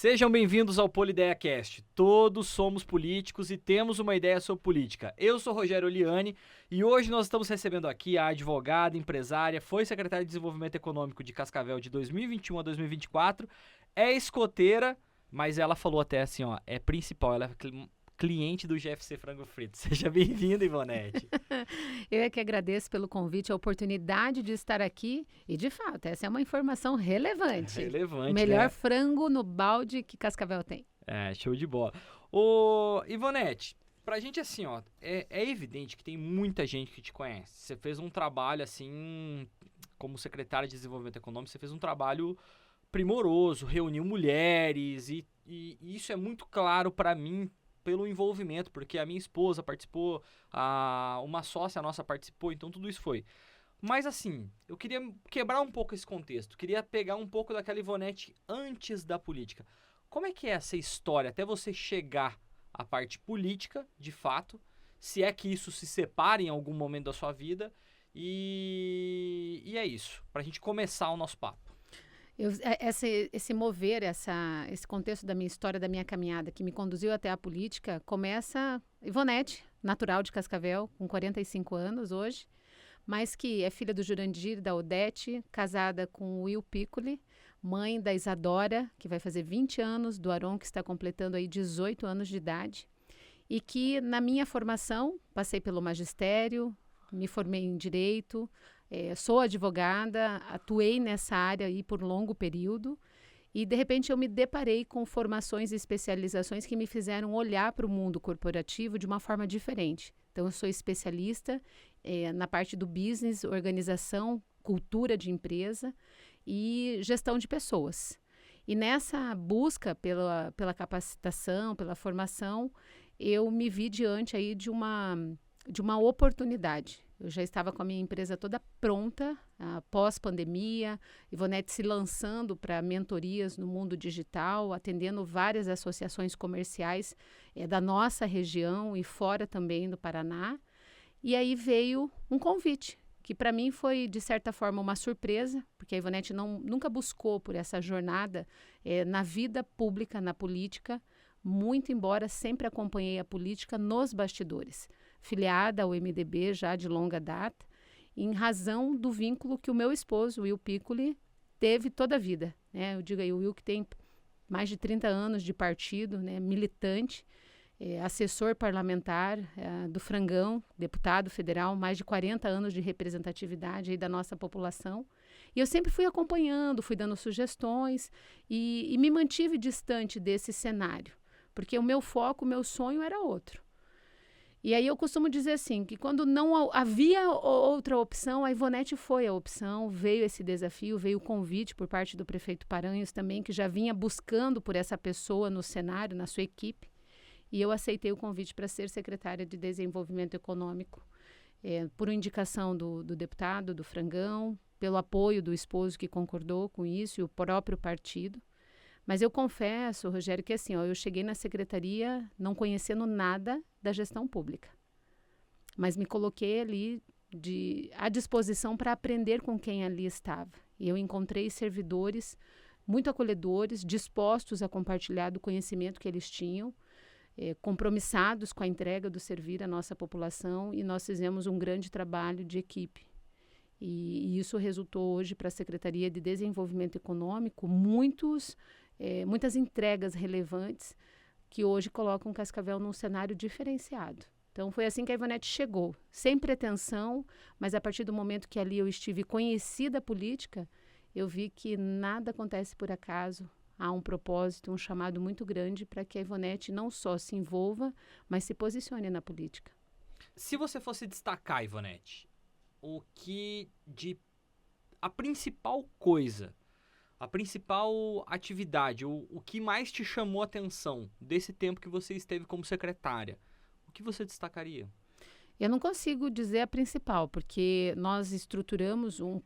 Sejam bem-vindos ao PolideaCast. Todos somos políticos e temos uma ideia sobre política. Eu sou Rogério Oliani e hoje nós estamos recebendo aqui a advogada, empresária, foi secretária de Desenvolvimento Econômico de Cascavel de 2021 a 2024, é escoteira, mas ela falou até assim, ó, é principal, ela é cliente do GFC Frango Frito. Seja bem-vinda, Ivonete. Eu é que agradeço pelo convite, a oportunidade de estar aqui e, de fato, essa é uma informação relevante. Relevante, o melhor né? frango no balde que Cascavel tem. É, show de bola. Ô, Ivonete, pra gente assim, ó, é evidente que tem muita gente que te conhece. Você fez um trabalho, assim, como secretária de Desenvolvimento Econômico, você fez um trabalho primoroso, reuniu mulheres e isso é muito claro pra mim pelo envolvimento, porque a minha esposa participou, uma sócia nossa participou, então tudo isso foi. Mas assim, eu queria quebrar um pouco esse contexto, queria pegar um pouco daquela Ivonete antes da política. Como é que é essa história até você chegar à parte política, de fato, se é que isso se separa em algum momento da sua vida, e é isso, pra gente começar o nosso papo. Esse mover, esse contexto da minha história, da minha caminhada, que me conduziu até a política, começa Ivonete, natural de Cascavel, com 45 anos hoje, mas que é filha do Jurandir, da Odete, casada com o Will Piccoli, mãe da Isadora, que vai fazer 20 anos, do Aron, que está completando aí 18 anos de idade, e que na minha formação, passei pelo magistério, me formei em Direito, sou advogada, atuei nessa área aí por longo período e, de repente, eu me deparei com formações e especializações que me fizeram olhar para o mundo corporativo de uma forma diferente. Então, eu sou especialista na parte do business, organização, cultura de empresa e gestão de pessoas. E nessa busca pela capacitação, pela formação, eu me vi diante aí de uma oportunidade. Eu já estava com a minha empresa toda pronta, pós-pandemia, Ivonete se lançando para mentorias no mundo digital, atendendo várias associações comerciais da nossa região e fora também do Paraná. E aí veio um convite, que para mim foi, de certa forma, uma surpresa, porque a Ivonete nunca buscou por essa jornada na vida pública, na política, muito embora sempre acompanhei a política nos bastidores. Filiada ao MDB já de longa data, em razão do vínculo que o meu esposo, Will Piccoli, teve toda a vida. Né? Eu digo aí, o Will que tem mais de 30 anos de partido, né? Militante, assessor parlamentar do Frangão, deputado federal, mais de 40 anos de representatividade aí da nossa população. E eu sempre fui acompanhando, fui dando sugestões e me mantive distante desse cenário, porque o meu foco, o meu sonho era outro. E aí eu costumo dizer assim, que quando não havia outra opção, a Ivonete foi a opção, veio esse desafio, veio o convite por parte do prefeito Paranhos também, que já vinha buscando por essa pessoa no cenário, na sua equipe, e eu aceitei o convite para ser secretária de Desenvolvimento Econômico, por indicação do deputado, do Frangão, pelo apoio do esposo que concordou com isso e o próprio partido. Mas eu confesso, Rogério, que assim, eu cheguei na secretaria não conhecendo nada da gestão pública. Mas me coloquei ali à disposição para aprender com quem ali estava. E eu encontrei servidores muito acolhedores, dispostos a compartilhar do conhecimento que eles tinham, compromissados com a entrega do servir à nossa população, e nós fizemos um grande trabalho de equipe. E isso resultou hoje para a Secretaria de Desenvolvimento Econômico muitas entregas relevantes que hoje colocam Cascavel num cenário diferenciado. Então, foi assim que a Ivonete chegou, sem pretensão, mas a partir do momento que ali eu estive conhecida a política, eu vi que nada acontece por acaso. Há um propósito, um chamado muito grande para que a Ivonete não só se envolva, mas se posicione na política. Se você fosse destacar, Ivonete, a principal coisa, a principal atividade, o que mais te chamou a atenção desse tempo que você esteve como secretária, o que você destacaria? Eu não consigo dizer a principal, porque nós estruturamos o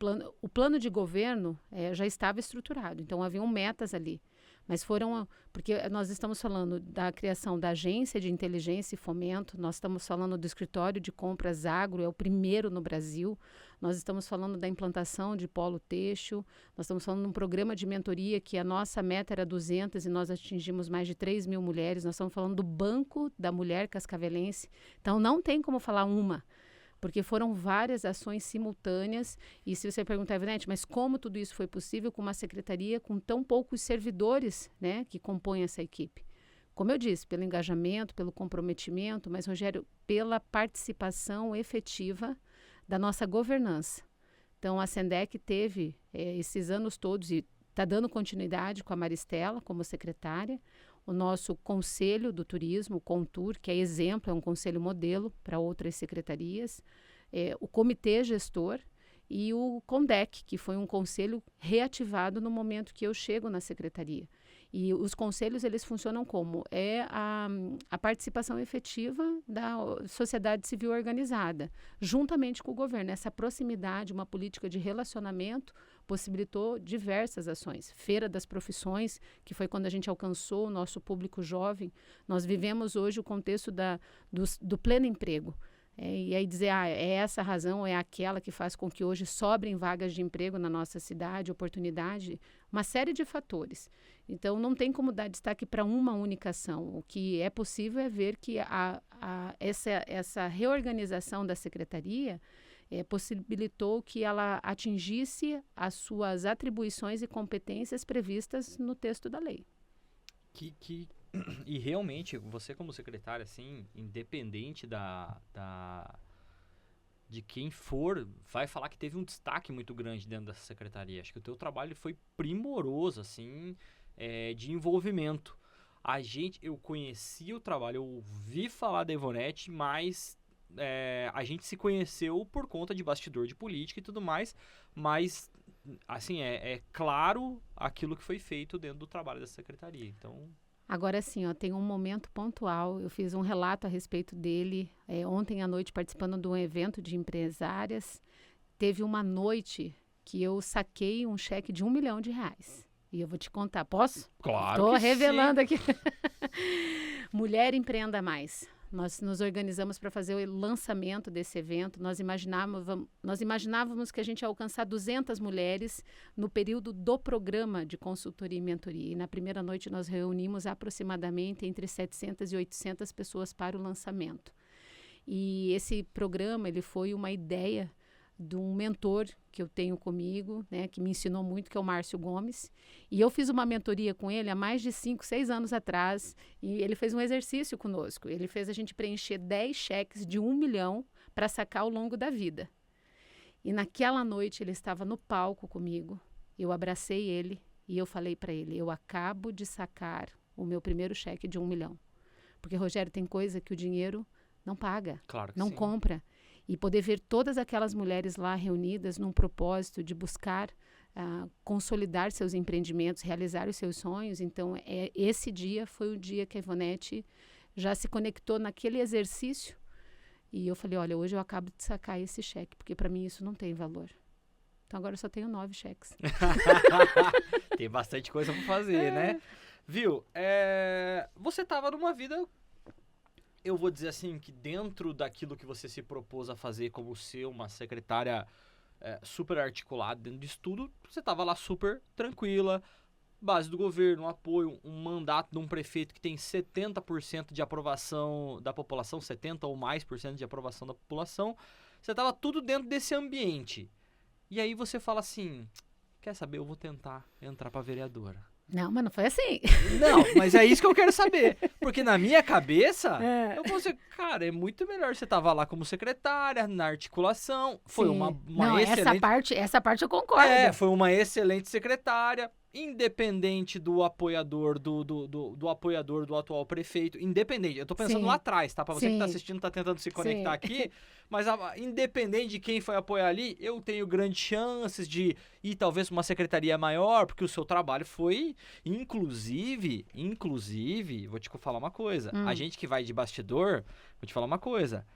plano de governo já estava estruturado, então haviam metas ali. Mas porque nós estamos falando da criação da Agência de Inteligência e Fomento, nós estamos falando do Escritório de Compras Agro, é o primeiro no Brasil, nós estamos falando da implantação de polo têxtil, nós estamos falando de um programa de mentoria que a nossa meta era 200 e nós atingimos mais de 3 mil mulheres, nós estamos falando do Banco da Mulher Cascavelense, então não tem como falar uma, porque foram várias ações simultâneas, e se você perguntar, Ivonete, mas como tudo isso foi possível com uma secretaria com tão poucos servidores, né, que compõem essa equipe? Como eu disse, pelo engajamento, pelo comprometimento, mas, Rogério, pela participação efetiva da nossa governança. Então, a SENDEC teve esses anos todos, e está dando continuidade com a Maristela como secretária, o nosso Conselho do Turismo, o CONTUR, que é exemplo, é um conselho modelo para outras secretarias, o Comitê Gestor e o CONDEC, que foi um conselho reativado no momento que eu chego na secretaria. E os conselhos, eles funcionam como? É a participação efetiva da sociedade civil organizada, juntamente com o governo. Essa proximidade, uma política de relacionamento, possibilitou diversas ações. Feira das Profissões, que foi quando a gente alcançou o nosso público jovem. Nós vivemos hoje o contexto do pleno emprego. E aí dizer, é essa a razão ou é aquela que faz com que hoje sobrem vagas de emprego na nossa cidade, oportunidade, uma série de fatores. Então, não tem como dar destaque para uma única ação. O que é possível é ver que essa reorganização da secretaria possibilitou que ela atingisse as suas atribuições e competências previstas no texto da lei. E realmente, você como secretária, assim, independente de quem for, vai falar que teve um destaque muito grande dentro dessa secretaria. Acho que o teu trabalho foi primoroso, assim, de envolvimento. Eu conheci o trabalho, eu ouvi falar da Ivonete, mas a gente se conheceu por conta de bastidor de política e tudo mais, mas, assim, é claro aquilo que foi feito dentro do trabalho dessa secretaria, então... Agora sim, tem um momento pontual, eu fiz um relato a respeito dele ontem à noite, participando de um evento de empresárias. Teve uma noite que eu saquei um cheque de R$1 milhão. E eu vou te contar, posso? Claro. Estou revelando aqui. Mulher Empreenda Mais. Nós nos organizamos para fazer o lançamento desse evento. Nós imaginávamos que a gente ia alcançar 200 mulheres no período do programa de consultoria e mentoria. E na primeira noite nós reunimos aproximadamente entre 700 e 800 pessoas para o lançamento. E esse programa, ele foi uma ideia de um mentor que eu tenho comigo, né, que me ensinou muito, que é o Márcio Gomes. E eu fiz uma mentoria com ele há mais de 5, 6 anos atrás, e ele fez um exercício conosco. Ele fez a gente preencher 10 cheques de R$1 milhão para sacar ao longo da vida. E naquela noite ele estava no palco comigo, eu abracei ele e eu falei para ele, eu acabo de sacar o meu primeiro cheque de R$1 milhão. Porque, Rogério, tem coisa que o dinheiro não paga, claro que não sim. compra. E poder ver todas aquelas mulheres lá reunidas num propósito de buscar consolidar seus empreendimentos, realizar os seus sonhos. Então, esse dia foi o dia que a Ivonete já se conectou naquele exercício. E eu falei, olha, hoje eu acabo de sacar esse cheque, porque para mim isso não tem valor. Então, agora eu só tenho 9 cheques. Tem bastante coisa para fazer, né? Viu? Você estava numa vida... Eu vou dizer assim, que dentro daquilo que você se propôs a fazer como ser uma secretária super articulada dentro disso tudo, você estava lá super tranquila, base do governo, apoio, um mandato de um prefeito que tem 70% de aprovação da população, 70% ou mais por cento de aprovação da população, você estava tudo dentro desse ambiente. E aí você fala assim, quer saber, eu vou tentar entrar para vereadora. Não, mas não foi assim. Não, mas é isso que eu quero saber. Porque na minha cabeça, eu pensei, cara, é muito melhor você tava lá como secretária, na articulação. Foi uma não, excelente... essa parte eu concordo. Foi uma excelente secretária, independente do apoiador, do apoiador do atual prefeito. Independente, eu tô pensando lá atrás, tá? Pra você que tá assistindo, tá tentando se conectar aqui. Mas independente de quem foi apoiar ali, eu tenho grandes chances de ir talvez pra uma secretaria maior, porque o seu trabalho foi, inclusive, vou te falar uma coisa. A gente que vai de bastidor, vou te falar uma coisa.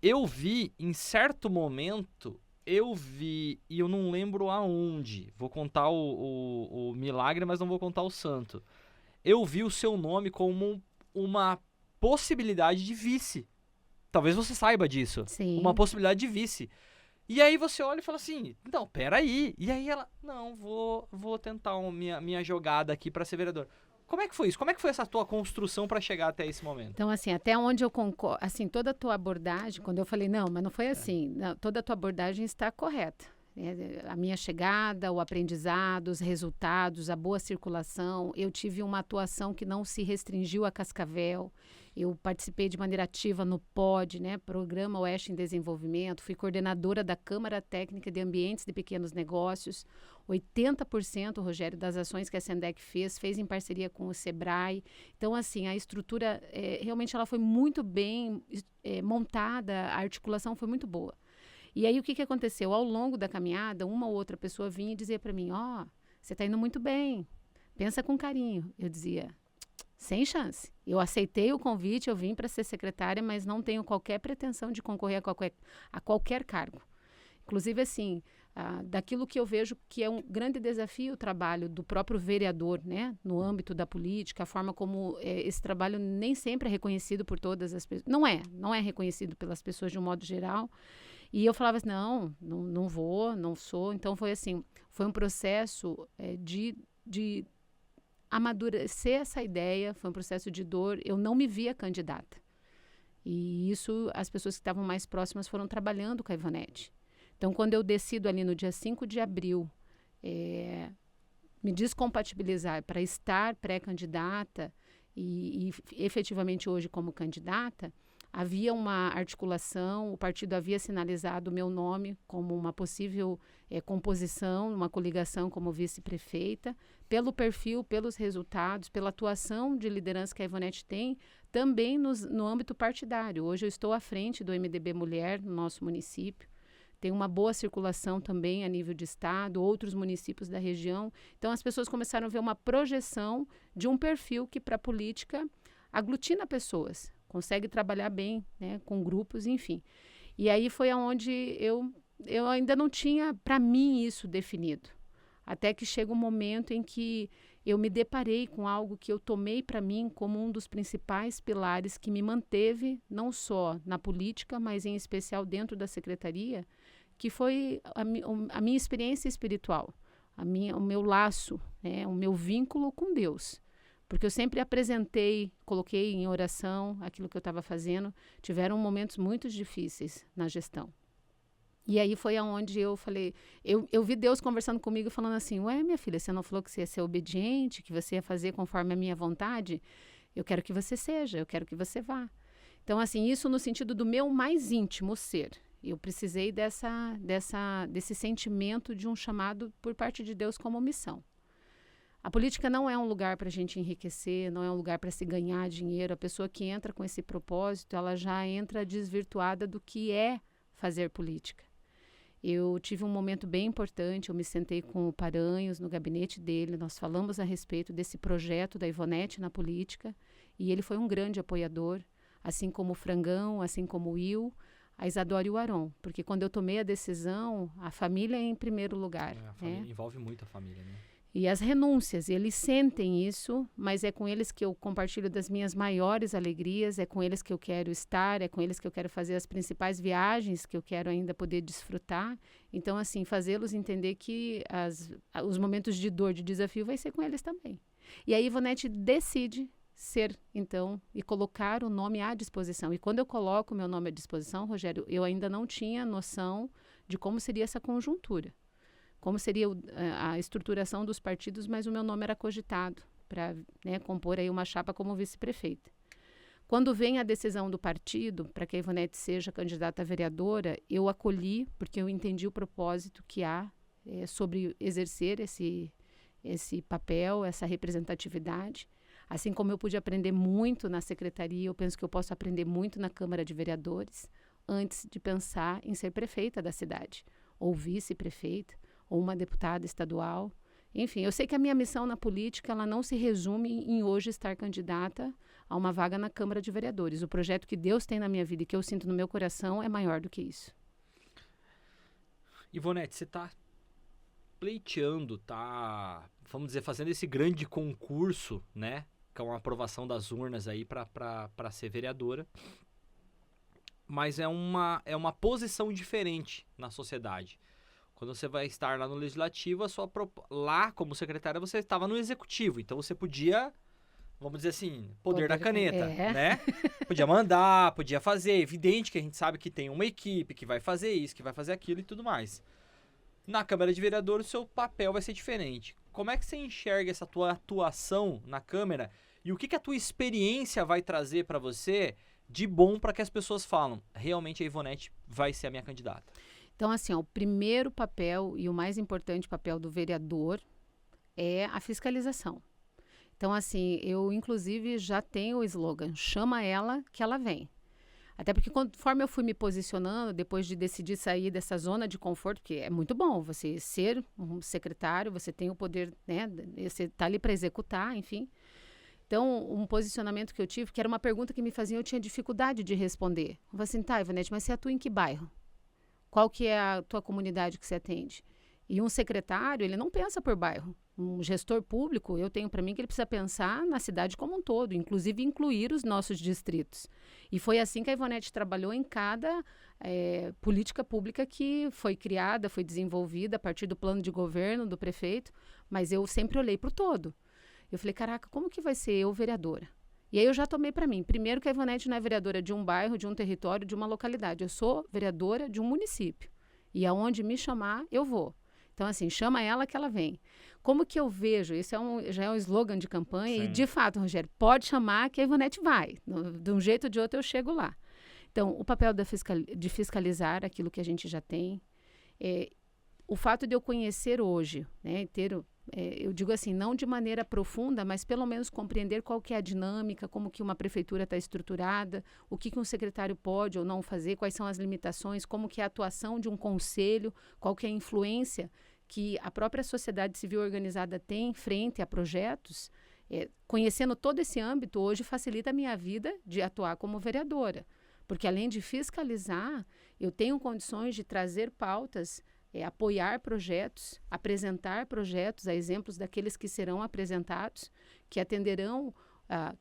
Eu vi, em certo momento, eu vi, e eu não lembro aonde, vou contar o milagre, mas não vou contar o santo. Eu vi o seu nome como uma possibilidade de vice. Talvez você saiba disso. Uma Sim. possibilidade de vice. E aí você olha e fala assim, não, peraí. E aí ela, não, vou tentar minha jogada aqui pra ser vereador. Como é que foi isso? Como é que foi essa tua construção pra chegar até esse momento? Então, assim, até onde eu concordo, assim, toda a tua abordagem, quando eu falei, não, mas não foi assim, não, toda a tua abordagem está correta. A minha chegada, o aprendizado, os resultados, a boa circulação. Eu tive uma atuação que não se restringiu a Cascavel. Eu participei de maneira ativa no POD, né, Programa Oeste em Desenvolvimento. Fui coordenadora da Câmara Técnica de Ambientes de Pequenos Negócios. 80%, Rogério, das ações que a Sendec fez em parceria com o Sebrae. Então, assim, a estrutura, realmente ela foi muito bem montada, a articulação foi muito boa. E aí, o que aconteceu? Ao longo da caminhada, uma ou outra pessoa vinha e dizia para mim, você está indo muito bem, pensa com carinho. Eu dizia, sem chance. Eu aceitei o convite, eu vim para ser secretária, mas não tenho qualquer pretensão de concorrer a qualquer cargo. Inclusive, assim, daquilo que eu vejo que é um grande desafio o trabalho do próprio vereador, né, no âmbito da política, a forma como esse trabalho nem sempre é reconhecido por todas as pessoas. Não é reconhecido pelas pessoas de um modo geral. E eu falava assim, não vou, não sou. Então, foi assim, foi um processo de amadurecer essa ideia, foi um processo de dor. Eu não me via candidata. E isso, as pessoas que estavam mais próximas foram trabalhando com a Ivonete. Então, quando eu decido ali no dia 5 de abril, me descompatibilizar para estar pré-candidata e efetivamente hoje como candidata, havia uma articulação, o partido havia sinalizado o meu nome como uma possível composição, uma coligação como vice-prefeita, pelo perfil, pelos resultados, pela atuação de liderança que a Ivonete tem, também no âmbito partidário. Hoje eu estou à frente do MDB Mulher no nosso município. Tem uma boa circulação também a nível de estado, outros municípios da região. Então, as pessoas começaram a ver uma projeção de um perfil que, para a política, aglutina pessoas, consegue trabalhar bem, né, com grupos, enfim. E aí foi aonde eu ainda não tinha, para mim, isso definido. Até que chega um momento em que eu me deparei com algo que eu tomei para mim como um dos principais pilares que me manteve, não só na política, mas em especial dentro da secretaria, que foi a minha experiência espiritual, o meu laço, né, o meu vínculo com Deus. Porque eu sempre apresentei, coloquei em oração aquilo que eu estava fazendo. Tiveram momentos muito difíceis na gestão. E aí foi aonde eu falei, eu vi Deus conversando comigo, falando assim, ué, minha filha, você não falou que você ia ser obediente, que você ia fazer conforme a minha vontade? Eu quero que você seja, eu quero que você vá. Então, assim, isso no sentido do meu mais íntimo ser. Eu precisei desse sentimento de um chamado por parte de Deus como missão. A política não é um lugar para a gente enriquecer, não é um lugar para se ganhar dinheiro. A pessoa que entra com esse propósito, ela já entra desvirtuada do que é fazer política. Eu tive um momento bem importante, eu me sentei com o Paranhos no gabinete dele, nós falamos a respeito desse projeto da Ivonete na política, e ele foi um grande apoiador, assim como o Frangão, assim como o Will, a Isadora e o Aron, porque quando eu tomei a decisão, a família é em primeiro lugar. A família envolve muito a família, né? E as renúncias, eles sentem isso, mas é com eles que eu compartilho das minhas maiores alegrias, é com eles que eu quero estar, é com eles que eu quero fazer as principais viagens que eu quero ainda poder desfrutar. Então, assim, fazê-los entender que os momentos de dor, de desafio, vai ser com eles também. E aí, Ivonete decide ser, então, e colocar o nome à disposição. E quando eu coloco o meu nome à disposição, Rogério, eu ainda não tinha noção de como seria essa conjuntura. Como seria a estruturação dos partidos, mas o meu nome era cogitado para, né, compor aí uma chapa como vice-prefeita. Quando vem a decisão do partido para que a Ivonete seja candidata a vereadora, eu acolhi, porque eu entendi o propósito que há sobre exercer esse papel, essa representatividade. Assim como eu pude aprender muito na secretaria, eu penso que eu posso aprender muito na Câmara de Vereadores, antes de pensar em ser prefeita da cidade, ou vice-prefeita, ou uma deputada estadual. Enfim, eu sei que a minha missão na política ela não se resume em hoje estar candidata a uma vaga na Câmara de Vereadores. O projeto que Deus tem na minha vida e que eu sinto no meu coração é maior do que isso. Ivonete, você está pleiteando, vamos dizer, fazendo esse grande concurso, né? Com a aprovação das urnas aí para ser vereadora. Mas é uma posição diferente na sociedade. Quando você vai estar lá no Legislativo, lá como secretária você estava no Executivo. Então você podia, vamos dizer assim, poder da caneta, né? Podia mandar, podia fazer. É evidente que a gente sabe que tem uma equipe que vai fazer isso, que vai fazer aquilo e tudo mais. Na Câmara de Vereadores, o seu papel vai ser diferente. Como é que você enxerga essa tua atuação na Câmara e o que a tua experiência vai trazer para você de bom para que as pessoas falam, realmente a Ivonete vai ser a minha candidata? Então, assim, o primeiro papel e o mais importante papel do vereador é a fiscalização. Então, assim, eu inclusive já tenho o slogan, chama ela que ela vem. Até porque conforme eu fui me posicionando, depois de decidir sair dessa zona de conforto, porque é muito bom você ser um secretário, você tem o poder, né, você está ali para executar, enfim. Então, um posicionamento que eu tive, que era uma pergunta que me faziam, eu tinha dificuldade de responder. Eu falei assim, tá, Ivonete, mas você atua em que bairro? Qual que é a tua comunidade que você atende? E um secretário, ele não pensa por bairro. Um gestor público, eu tenho para mim que ele precisa pensar na cidade como um todo, inclusive incluir os nossos distritos. E foi assim que a Ivonete trabalhou em cada política pública que foi criada, foi desenvolvida a partir do plano de governo do prefeito, mas eu sempre olhei para o todo. Eu falei, caraca, como que vai ser eu vereadora? E aí eu já tomei para mim. Primeiro que a Ivonete não é vereadora de um bairro, de um território, de uma localidade. Eu sou vereadora de um município. E aonde me chamar, eu vou. Então, assim, chama ela que ela vem. Como que eu vejo? Isso já é um slogan de campanha. Sim. E, de fato, Rogério, pode chamar que a Ivonete vai. De um jeito ou de outro, eu chego lá. Então, o papel de fiscalizar aquilo que a gente já tem. O fato de eu conhecer hoje, né, eu digo assim, não de maneira profunda, mas pelo menos compreender qual que é a dinâmica, como que uma prefeitura está estruturada, o que um secretário pode ou não fazer, quais são as limitações, como que é a atuação de um conselho, qual que é a influência que a própria sociedade civil organizada tem frente a projetos. Conhecendo todo esse âmbito, hoje facilita a minha vida de atuar como vereadora, porque além de fiscalizar, eu tenho condições de trazer pautas, apoiar projetos, apresentar projetos, a exemplos daqueles que serão apresentados, que atenderão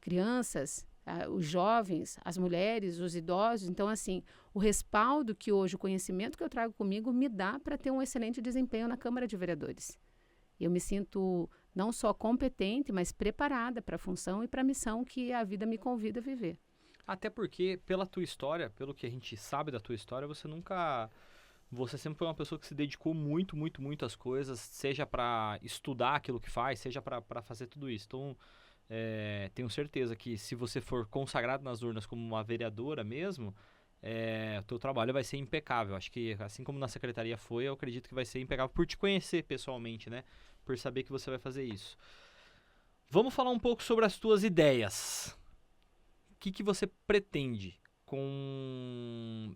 crianças, os jovens, as mulheres, os idosos. Então, assim, o respaldo que hoje, o conhecimento que eu trago comigo me dá para ter um excelente desempenho na Câmara de Vereadores. Eu me sinto não só competente, mas preparada para a função e para a missão que a vida me convida a viver. Até porque, pela tua história, pelo que a gente sabe da tua história, você sempre foi uma pessoa que se dedicou muito, muito, muito às coisas, seja para estudar aquilo que faz, seja para fazer tudo isso. Então, tenho certeza que se você for consagrado nas urnas como uma vereadora mesmo, o teu trabalho vai ser impecável. Acho que, assim como na secretaria foi, eu acredito que vai ser impecável por te conhecer pessoalmente, né? Por saber que você vai fazer isso. Vamos falar um pouco sobre as tuas ideias. O que você pretende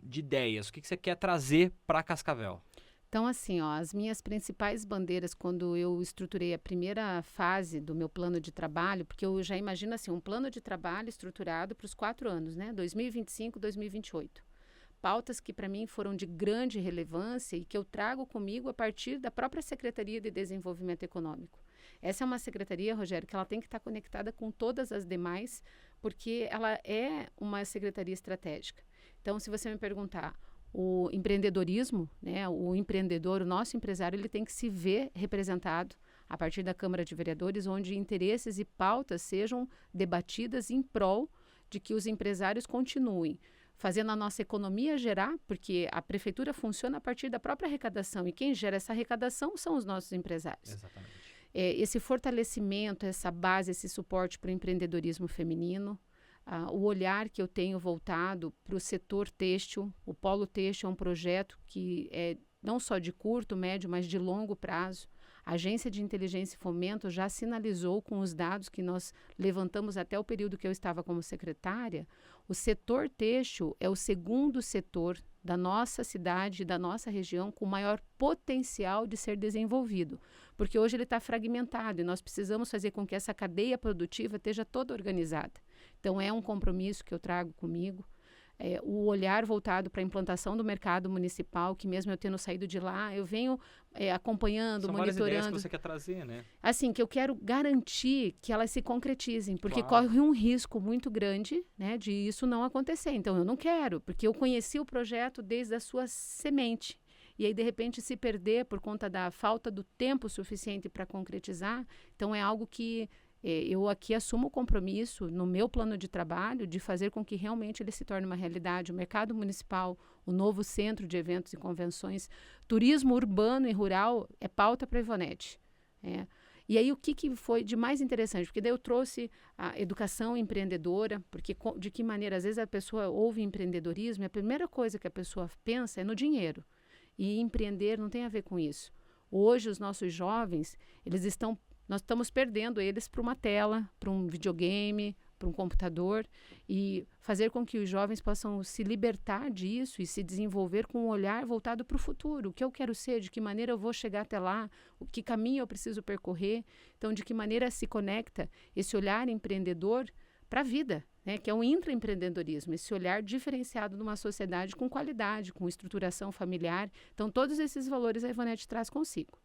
de ideias? O que você quer trazer para Cascavel? Então, assim, as minhas principais bandeiras, quando eu estruturei a primeira fase do meu plano de trabalho, porque eu já imagino assim, um plano de trabalho estruturado para os 4 anos, né? 2025, 2028. Pautas que para mim foram de grande relevância e que eu trago comigo a partir da própria Secretaria de Desenvolvimento Econômico. Essa é uma secretaria, Rogério, que ela tem que estar conectada com todas as demais, porque ela é uma secretaria estratégica. Então, se você me perguntar, o empreendedorismo, né, o empreendedor, o nosso empresário, ele tem que se ver representado a partir da Câmara de Vereadores, onde interesses e pautas sejam debatidas em prol de que os empresários continuem fazendo a nossa economia gerar, porque a prefeitura funciona a partir da própria arrecadação, e quem gera essa arrecadação são os nossos empresários. Exatamente. Esse fortalecimento, essa base, esse suporte para o empreendedorismo feminino, o olhar que eu tenho voltado para o setor têxtil. O Polo Têxtil é um projeto que é não só de curto, médio, mas de longo prazo. A Agência de Inteligência e Fomento já sinalizou com os dados que nós levantamos até o período que eu estava como secretária. O setor têxtil é o segundo setor da nossa cidade, da nossa região, com maior potencial de ser desenvolvido, porque hoje ele está fragmentado e nós precisamos fazer com que essa cadeia produtiva esteja toda organizada. Então, é um compromisso que eu trago comigo. o olhar voltado para a implantação do mercado municipal, que mesmo eu tendo saído de lá, eu venho acompanhando, São várias ideias monitorando. que você quer trazer, né? Assim, que eu quero garantir que elas se concretizem, porque Claro. corre um risco muito grande, né, de isso não acontecer. Então, eu não quero, porque eu conheci o projeto desde a sua semente. E aí, de repente, se perder por conta da falta do tempo suficiente para concretizar. Então, é algo que eu aqui assumo o compromisso no meu plano de trabalho de fazer com que realmente ele se torne uma realidade. O mercado municipal, o novo centro de eventos e convenções, turismo urbano e rural é pauta para a Ivonete. E aí, o que foi de mais interessante? Porque daí eu trouxe a educação empreendedora, porque de que maneira, às vezes, a pessoa ouve empreendedorismo e a primeira coisa que a pessoa pensa é no dinheiro. E empreender não tem a ver com isso. Hoje, os nossos jovens, nós estamos perdendo eles para uma tela, para um videogame, para um computador, e fazer com que os jovens possam se libertar disso e se desenvolver com um olhar voltado para o futuro. O que eu quero ser, de que maneira eu vou chegar até lá, o que caminho eu preciso percorrer. Então, de que maneira se conecta esse olhar empreendedor para a vida, né? Que é um intraempreendedorismo, esse olhar diferenciado numa sociedade com qualidade, com estruturação familiar. Então, todos esses valores a Ivonete traz consigo.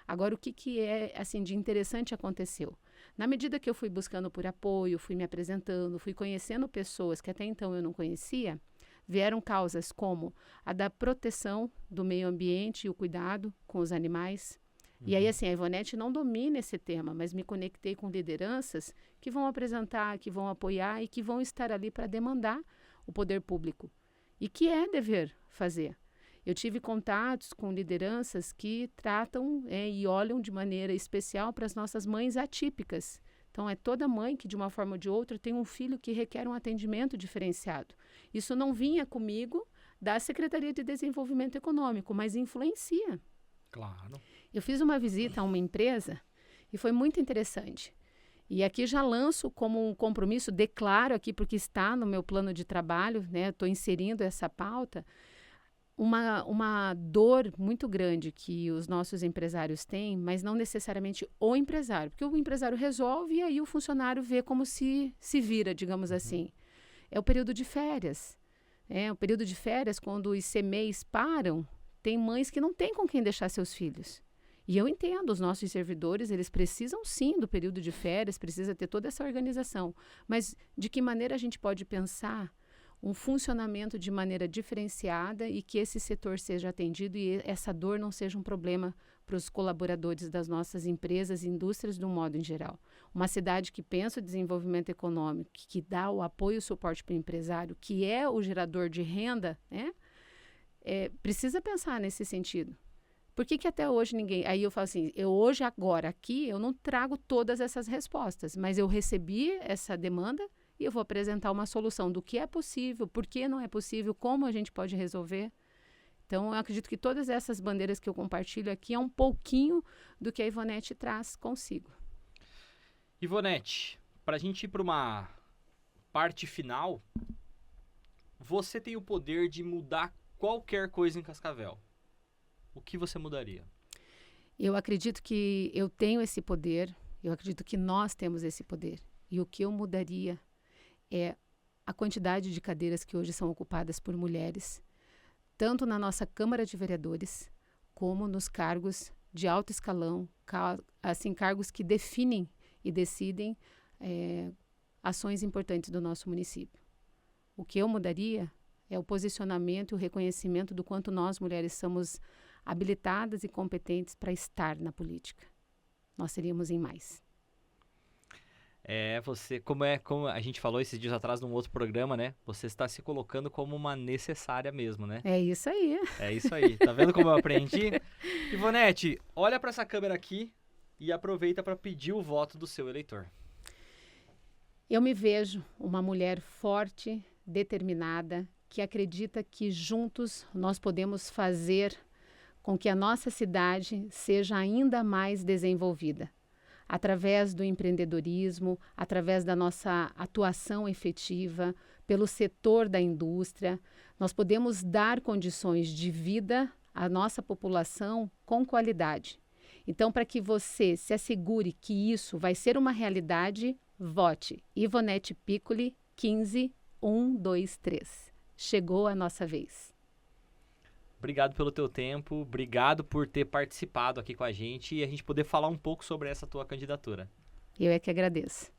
Agora, o que é assim de interessante aconteceu? Na medida que eu fui buscando por apoio, fui me apresentando, fui conhecendo pessoas que até então eu não conhecia, vieram causas como a da proteção do meio ambiente e o cuidado com os animais. E aí, assim, a Ivonete não domina esse tema, mas me conectei com lideranças que vão apresentar, que vão apoiar e que vão estar ali para demandar o poder público. E que é dever fazer. Eu tive contatos com lideranças que tratam e olham de maneira especial para as nossas mães atípicas. Então, é toda mãe que, de uma forma ou de outra, tem um filho que requer um atendimento diferenciado. Isso não vinha comigo da Secretaria de Desenvolvimento Econômico, mas influencia. Claro. Eu fiz uma visita a uma empresa e foi muito interessante. E aqui já lanço como um compromisso, declaro aqui, porque está no meu plano de trabalho, né? Estou inserindo essa pauta. Uma dor muito grande que os nossos empresários têm, mas não necessariamente o empresário, porque o empresário resolve e aí o funcionário vê como se vira, digamos assim. É o período de férias. O período de férias, quando os CMEs param, tem mães que não têm com quem deixar seus filhos. E eu entendo, os nossos servidores, eles precisam sim do período de férias, precisa ter toda essa organização. Mas de que maneira a gente pode pensar um funcionamento de maneira diferenciada e que esse setor seja atendido e essa dor não seja um problema para os colaboradores das nossas empresas e indústrias de um modo em geral. Uma cidade que pensa o desenvolvimento econômico, que dá o apoio e o suporte para o empresário, que é o gerador de renda, né? Precisa pensar nesse sentido. Por que até hoje ninguém... Aí eu falo assim, hoje, agora, aqui, eu não trago todas essas respostas, mas eu recebi essa demanda e eu vou apresentar uma solução do que é possível, por que não é possível, como a gente pode resolver. Então, eu acredito que todas essas bandeiras que eu compartilho aqui é um pouquinho do que a Ivonete traz consigo. Ivonete, para a gente ir para uma parte final, você tem o poder de mudar qualquer coisa em Cascavel. O que você mudaria? Eu acredito que eu tenho esse poder, eu acredito que nós temos esse poder. E o que eu mudaria é a quantidade de cadeiras que hoje são ocupadas por mulheres, tanto na nossa Câmara de Vereadores, como nos cargos de alto escalão, assim, cargos que definem e decidem ações importantes do nosso município. O que eu mudaria é o posicionamento e o reconhecimento do quanto nós, mulheres, somos habilitadas e competentes para estar na política. Nós seríamos em mais. Como a gente falou esses dias atrás num outro programa, né? Você está se colocando como uma necessária mesmo, né? É isso aí. É isso aí. Tá vendo como eu aprendi? Ivonete, olha para essa câmera aqui e aproveita para pedir o voto do seu eleitor. Eu me vejo uma mulher forte, determinada, que acredita que juntos nós podemos fazer com que a nossa cidade seja ainda mais desenvolvida. Através do empreendedorismo, através da nossa atuação efetiva, pelo setor da indústria, nós podemos dar condições de vida à nossa população com qualidade. Então, para que você se assegure que isso vai ser uma realidade, vote Ivonete Piccoli 15123. chegou a nossa vez. Obrigado pelo teu tempo, obrigado por ter participado aqui com a gente e a gente poder falar um pouco sobre essa tua candidatura. Eu é que agradeço.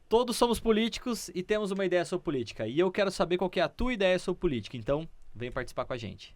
Todos somos políticos e temos uma ideia sobre política. E eu quero saber qual que é a tua ideia sobre política. Então, vem participar com a gente.